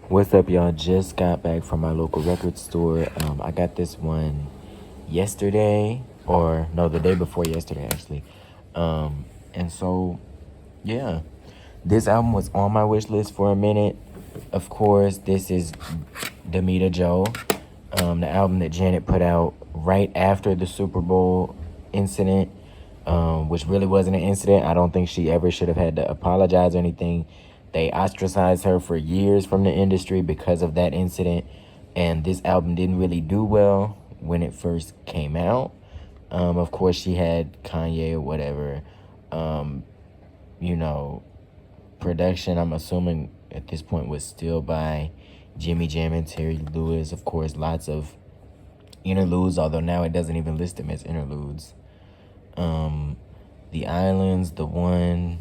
What's up, y'all? Just got back from my local record store. I got this one yesterday, or no, the day before yesterday, actually. And so, yeah, this album was on my wish list for a minute. Of course, this is Damita Joe, the album that Janet put out right after the Super Bowl incident, which really wasn't an incident. I don't think she ever should have had to apologize or anything. They ostracized her for years from the industry because of that incident, and this album didn't really do well when it first came out. Of course, she had Kanye or whatever. You know, production, I'm assuming at this point, was still by Jimmy Jam and Terry Lewis. Of course, lots of interludes, although now it doesn't even list them as interludes. The Islands, The One,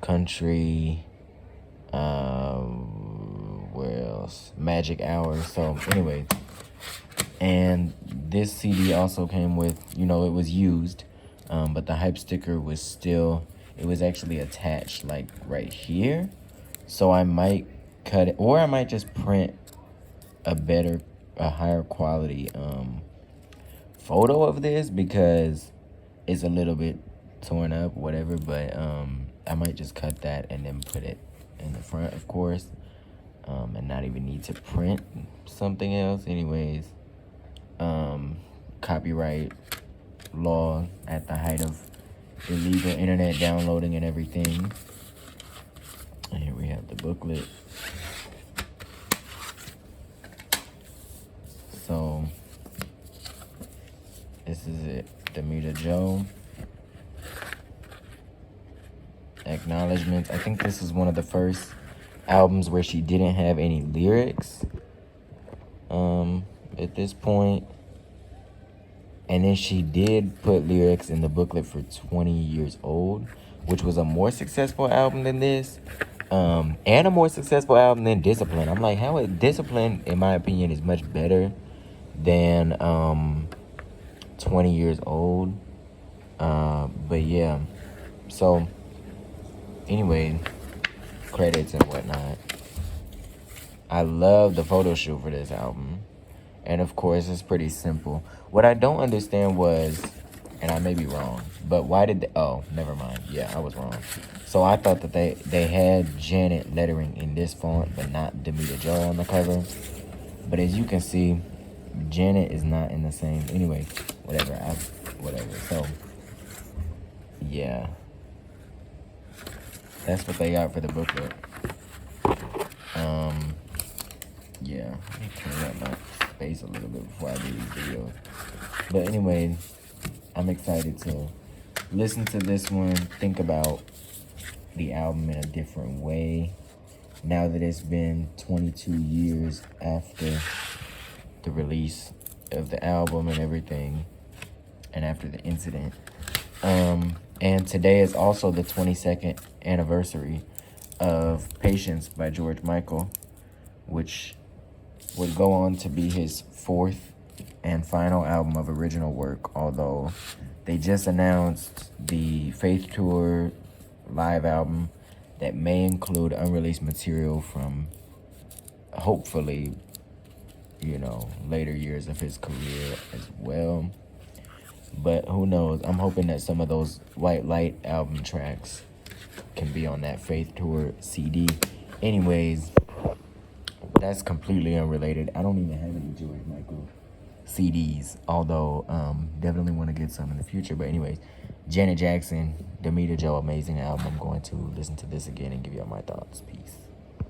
Country, where else? Magic Hour. So anyway, and this CD also came with, it was used, but the hype sticker was still, it was actually attached like right here. So I might cut it, or I might just print a higher quality photo of this, because it's a little bit torn up, whatever. But I might just cut that and then put it in the front, of course, and not even need to print something else. Anyways, copyright law at the height of illegal internet downloading and everything. And here we have the booklet. So this is it. Damita Joe. Acknowledgements. I think this is one of the first albums where she didn't have any lyrics at this point. And then she did put lyrics in the booklet for 20 Years Old, which was a more successful album than this, and a more successful album than Discipline. I'm like, how is Discipline, in my opinion, is much better than 20 Years Old. But yeah, so anyway, credits and whatnot. I love the photo shoot for this album. And of course, it's pretty simple. What I don't understand was, and I may be wrong, but why did they, oh, never mind. Yeah, I was wrong. So I thought that they had Janet lettering in this font, but not Damita Joe on the cover. But as you can see, Janet is not in the same, anyway, whatever. So, yeah. That's what they got for the booklet. Yeah, let me clean up my space a little bit before I do these videos. But anyway, I'm excited to listen to this one, think about the album in a different way, now that it's been 22 years after the release of the album and everything, and after the incident. And today is also the 22nd anniversary of Patience by George Michael, which would go on to be his fourth and final album of original work, although they just announced the Faith Tour live album that may include unreleased material from, hopefully, later years of his career as well. But who knows? I'm hoping that some of those White Light album tracks can be on that Faith Tour CD. Anyways, that's completely unrelated. I don't even have any George Michael CDs, although definitely want to get some in the future. But anyways, Janet Jackson, Damita Joe, amazing album. I'm going to listen to this again and give y'all my thoughts. Peace.